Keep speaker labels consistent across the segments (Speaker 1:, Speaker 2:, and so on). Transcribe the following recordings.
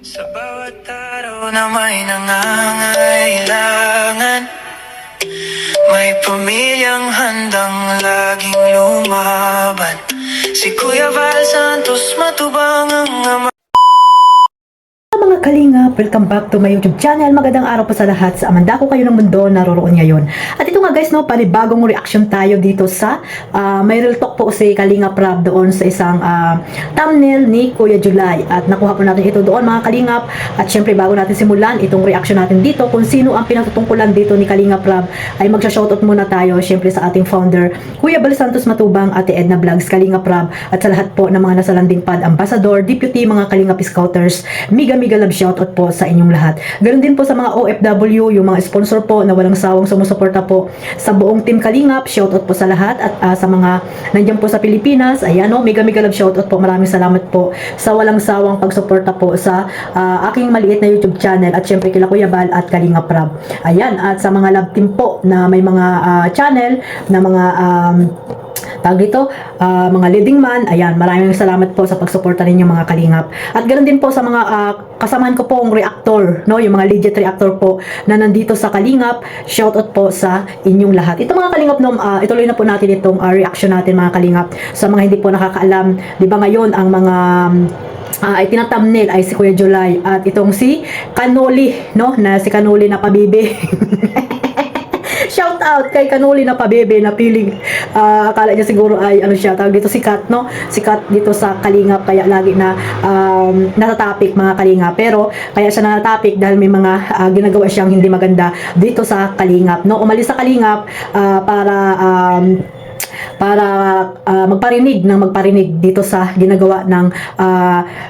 Speaker 1: Sa bawat araw na may nangangailangan, may pamilyang handang laging lumaban. Si Kuya Val Santos matubang ang ama.
Speaker 2: Mga kalingap, welcome back to my YouTube channel. Magandang araw po sa lahat sa amandako kayo ng mundo naroroon ngayon. At ito nga guys, no, panibagong reaction tayo dito sa may real talk po si Kalingap Rab doon sa isang thumbnail ni Kuya July. At nakuha po natin ito doon mga kalingap. At syempre bago natin simulan itong reaction natin dito, kung sino ang pinatutungkulan dito ni Kalingap Rab, ay magsha-shoutout muna tayo syempre sa ating founder, Kuya Val Santos Matubang, Ate Edna Vlogs, Kalingap Rab, at sa lahat po ng mga nasa landing pad, ambassador, deputy, mga Kalingap Scouters, miga love shoutout po sa inyong lahat. Ganoon din po sa mga OFW, yung mga sponsor po na walang sawang sumusuporta po sa buong team Kalingap, shoutout po sa lahat. At sa mga nandiyan po sa Pilipinas, ayan o, mega love shoutout po. Maraming salamat po sa walang sawang pagsuporta po sa aking maliit na YouTube channel, at syempre kila Kuya Val at Kalingap Rab. Ayan, at sa mga love team po na may mga channel na mga tawag dito, mga leading man, ayan, maraming salamat po sa pagsuporta ninyo mga kalingap. At ganoon din po sa mga kasamahan ko pong reactor, no, yung mga legit reactor po na nandito sa Kalingap, shoutout po sa inyong lahat. Ito mga kalingap, no, ituloy na po natin itong reaction natin mga kalingap. Sa mga hindi po nakakaalam, di ba ngayon ang mga ay tinathumbnail ay si Kuya July at itong si Kanoli, no, na si Kanoli na pabibi. Shout out kay Kanoli na pabebe na piling akala niya siguro ay ano siya, tawag dito sikat, no? Sikat dito sa Kalingap, kaya lagi na natatopic mga Kalingap. Pero kaya siya natatopic dahil may mga ginagawa siyang hindi maganda dito sa Kalingap, no? Umalis sa Kalingap para magparinig dito sa ginagawa ng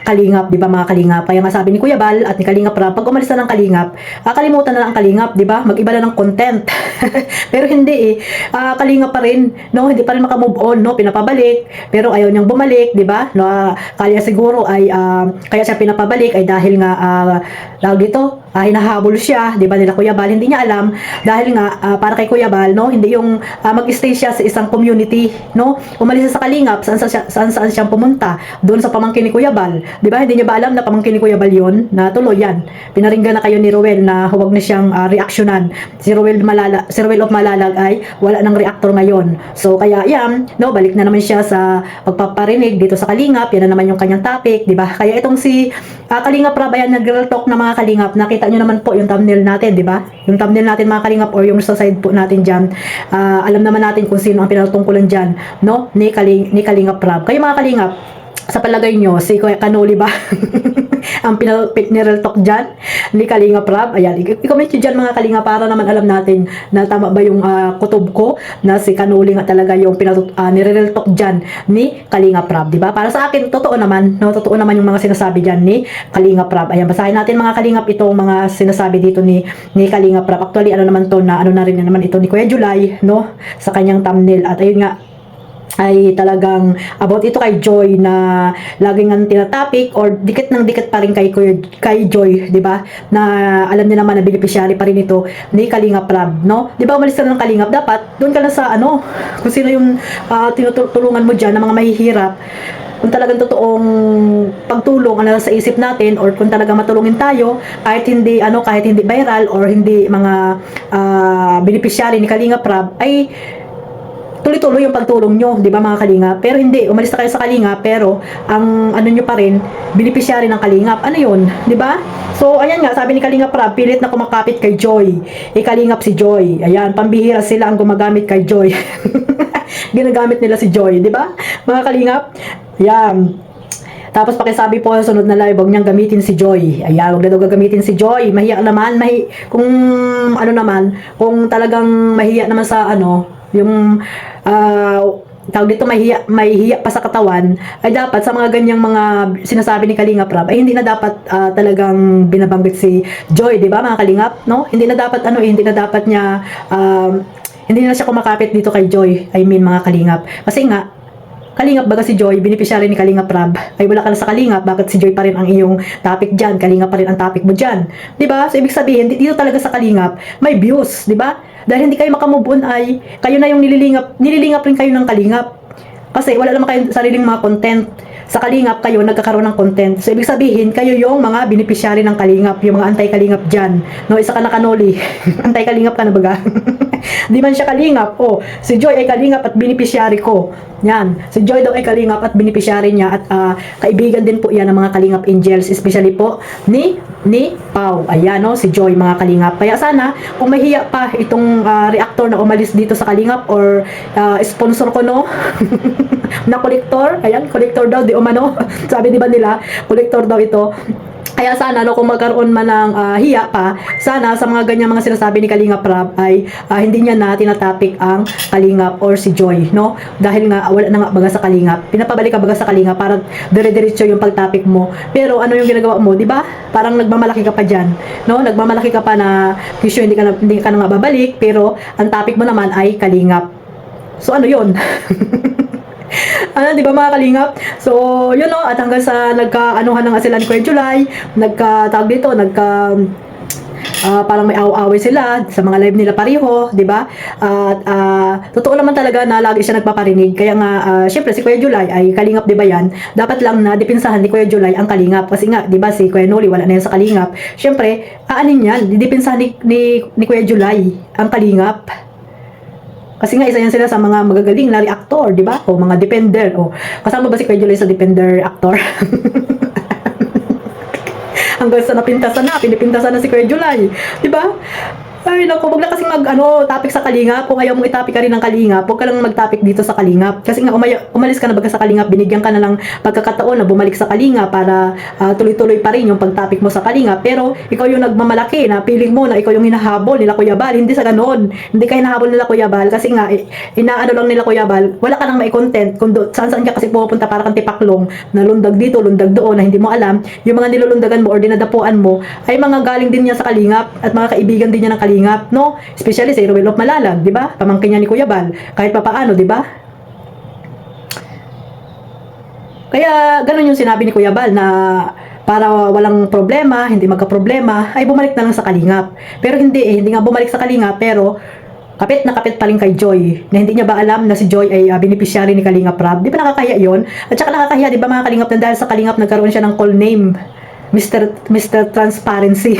Speaker 2: Kalingap, di ba mga Kalingap? Kaya nga sabi ni Kuya Val at ni Kalingap Rab, pag umalis na ng Kalingap, kalimutan na lang ang Kalingap, di ba? Mag-iba na ng content. Pero hindi Kalingap pa rin, no? Hindi pa rin makamove on, no? Pinapabalik, pero ayaw niyang bumalik, di ba? No, kaya siguro ay kaya siya pinapabalik ay dahil nga tawag dito, hinahabol siya, di ba, nila Kuya Val, hindi niya alam dahil nga para kay Kuya Val, no, hindi yung mag-stay siya sa isang community, no, umalis siya sa Kalingap, saan siyang pumunta, doon sa pamangkin ni Kuya Val, di ba, hindi niya ba alam na pamangkin ni Kuya Val yun, na tuloy yan, pinaringgan na kayo ni Rowel na huwag na siyang reaksyonan, si Rowel of Malalag ay wala ng reactor ngayon, so kaya yan, no, balik na naman siya sa pagpaparinig dito sa Kalingap, yan na naman yung kanyang topic, di ba, kaya itong si Kalingap Rab, ayan, nag-real talk na mga Kalingap, nakita nyo naman po yung thumbnail natin, di ba? Yung thumbnail natin mga Kalingap, or yung sa side po natin dyan, alam naman natin kung sino ang pinatungkulan dyan, no? Ni Kalingap Rab. Kayo mga Kalingap, sa palagay nyo, si Kanoli ba ang pinirel talk dyan ni Kalingap Rab? Ayan, i-comment nyo dyan mga Kalingap para naman alam natin na tama ba yung kutob ko na si Kanoli nga talaga yung nirel talk dyan ni Kalingap Rab, diba? Para sa akin, totoo naman, no? Totoo naman yung mga sinasabi dyan ni Kalingap Rab. Ayan, basahin natin mga Kalingap itong mga sinasabi dito ni Kalingap Rab. Actually, ano naman to na, ano na rin naman ito ni Kuya July, no? Sa kanyang thumbnail. At ayun nga, ay talagang about ito kay Joy na laging ang tinatopic or dikit ng dikit pa rin kay Joy, di ba? Na alam niya naman na beneficiary pa rin ito ni Kalingap Rab, no? Di ba umalis ka ng Kalingap, dapat doon ka na sa ano, kung sino yung tinutulungan mo diyan ng mga mahihirap. Kung talagang totoong pagtulong ano sa isip natin, or kung talagang matulungin tayo kahit hindi viral or hindi mga beneficiary ni Kalingap Rab, ay tuloy-tuloy yung pagtulong nyo, di ba mga Kalingap? Pero hindi, umalis na kayo sa Kalingap, pero ang ano nyo pa rin, beneficiary ng Kalingap. Ano yun? Di ba? So, ayan nga, sabi ni Kalingap Rab, pilit na kumakapit kay Joy. Kalingap si Joy. Ayan, pambihira sila ang gumagamit kay Joy. Ginagamit nila si Joy, di ba? Mga Kalingap? Ayan. Tapos pakisabi po sa sunod na live, huwag niyang gamitin si Joy. Ayan, huwag na daw gagamitin si Joy. Mahiya naman, kung ano naman, kung talagang mahiya naman sa ano, yung tawag dito, mahihiya pa sa katawan, ay dapat sa mga ganyang mga sinasabi ni Kalingap Rab ay hindi na dapat talagang binabanggit si Joy, di ba mga Kalingap, no? Hindi na dapat hindi na dapat niya hindi na siya kumakapit dito kay Joy, I mean mga Kalingap, kasi nga Kalingap baga si Joy, beneficiary ni Kalingap Rab, ay wala ka na sa Kalingap, bakit si Joy pa rin ang iyong topic dyan, Kalingap pa rin ang topic mo dyan, diba? So ibig sabihin, dito talaga sa Kalingap, may views, diba? Dahil hindi kayo makamove on ay, kayo na yung nililingap rin kayo ng Kalingap. Kasi wala naman kayong sariling mga content. sa Kalingap kayo nagkakaroon ng content. So ibig sabihin, kayo yung mga beneficiary ng Kalingap, yung mga anti-Kalingap dyan. No, isa ka na kanoli. Anti-Kalingap ka na baga? Di man siya Kalingap. Oh, si Joy ay Kalingap at beneficiary ko. Yan. Si Joy daw ay Kalingap at beneficiary niya at kaibigan din po yan ng mga Kalingap Angels, especially po ni Pau. Ayan, no, si Joy, mga Kalingap. Kaya sana, kung mahiya pa itong reactor na umalis dito sa Kalingap or sponsor ko, no, na kolektor, ayan, kolektor daw, di umano. Sabi di ba nila, kolektor daw ito. Kaya sana, no, kung magkaroon man ng hiya pa, sana sa mga ganyan mga sinasabi ni Kalingap Rab ay hindi niya na tinatapik ang Kalingap or si Joy, no? Dahil nga wala na nga baga sa Kalingap. Pinapabalik ka baga sa Kalingap para dire-diretso yung pagtapik mo. Pero ano yung ginagawa mo, 'di ba? Parang nagmamalaki ka pa diyan, no? Nagmamalaki ka pa na issue hindi ka na nga babalik, pero ang topic mo naman ay Kalingap. So ano 'yon? Ano, di ba mga Kalingap? So, yun, no, at hanggang sa nagka-anuhan ng sila ni Kuya July, nagka-tawag dito, parang may away sila sa mga live nila pareho, di ba? At totoo naman talaga na lagi siya nagpaparinig. Kaya nga, syempre si Kuya July ay Kalingap, di ba yan? Dapat lang na dipinsahan ni Kuya July ang Kalingap. Kasi nga, di ba, si Kuya Noli wala na yan sa Kalingap. Syempre, aanin yan, dipinsahan ni Kuya July ang Kalingap. Kasi nga isa yan sila sa mga magagaling na reactor, di ba? O mga defender. O kasama ba si Kuya July sa defender actor? Hanggang sa pinipintasan na si Kuya July, di ba? Ay, naku, wag na kasing topic sa Kalingap. Kung ayaw mong itapik ka rin ng Kalingap, huwag ka lang mag-topic dito sa Kalingap. Kasi nga, umalis ka na baga sa Kalingap, binigyan ka na ng pagkakataon na bumalik sa Kalingap para tuloy-tuloy pa rin yung pag-topic mo sa Kalingap. Pero, ikaw yung nagmamalaki na feeling mo na ikaw yung hinahabol nila Kuya Bal. Hindi sa ganon. Hindi ka hinahabol nila Kuya Bal. Kasi nga, inaano lang nila Kuya Bal. Wala ka nang may content. Kung saan-saan ka kasi pupunta para kang tipaklong na lundag dito, lundag doon, na hindi mo alam. Yung mga nilulundagan mo or dinadapuan mo ay mga galing din niya sa Kalingap at mga kaibigan din niya ng Kalingap. No? Especially si Ruel of Malalag, di ba? Pamangkin niya ni Kuya Bal. Kahit papaano, di ba? Kaya, ganun yung sinabi ni Kuya Bal na para walang problema, hindi magka-problema, ay bumalik na lang sa Kalingap. Pero hindi nga bumalik sa Kalingap, pero kapit na kapit pa rin kay Joy, na hindi niya ba alam na si Joy ay beneficiary ni Kalingap Rab. Di ba nakakahiya yun? At saka nakakahiya, di ba mga Kalingap, na dahil sa Kalingap nagkaroon siya ng call name, Mr. Transparency.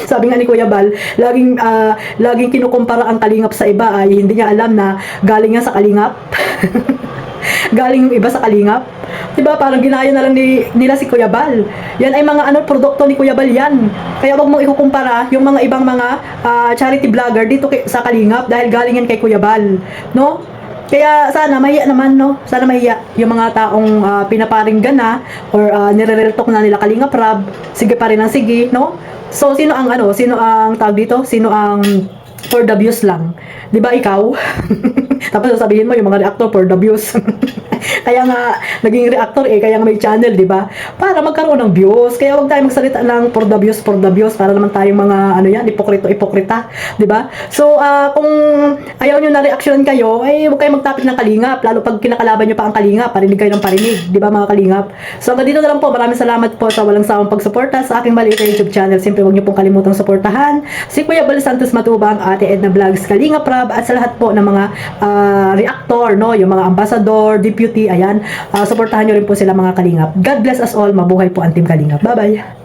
Speaker 2: Sabi nga ni Kuya Bal, laging kinukumpara ang Kalingap sa iba ay hindi niya alam na galing nga sa Kalingap. Galing yung iba sa Kalingap. Diba, parang ginaya na lang nila si Kuya Bal. Yan ay mga produkto ni Kuya Bal yan. Kaya wag mong ikukumpara yung mga ibang mga charity vlogger dito sa Kalingap dahil galing yan kay Kuya Bal. No? Kaya sana mahiya naman, no? Sana mahiya yung mga taong pinaparinggan na or nire-real talk na nila Kalingap Rab. Sige pa rin ang sige, no? So sino ang tawag dito? Sino ang for the views lang? 'Di ba ikaw? Tapos sasabihin mo yung mga reactor for the views. Kaya nga naging reactor kaya nga may channel, 'di ba? Para magkaroon ng views. Kaya wag tayong magsalita lang for the views para naman tayong mga hipokrita, 'di ba? So kung ayaw niyo na reaksyon kayo, ay wag kayong magtapik ng Kalingap, lalo pag kinakalaban niyo pa ang Kalingap, parinig kayo ng parinig, 'di ba mga Kalingap? So hanggang dito na lang po. Maraming salamat po sa walang sawang pagsuporta sa aking maliit na YouTube channel. Siyempre wag niyo pong kalimutang suportahan si Kuya Bal Santos Matubang, Ate Edna Vlogs, Kalingap Rab, at sa lahat po ng mga reactor, no, yung mga ambassador, deputy, ayan, suportahan nyo rin po sila mga Kalingap. God bless us all. Mabuhay po ang Team Kalingap. Bye-bye.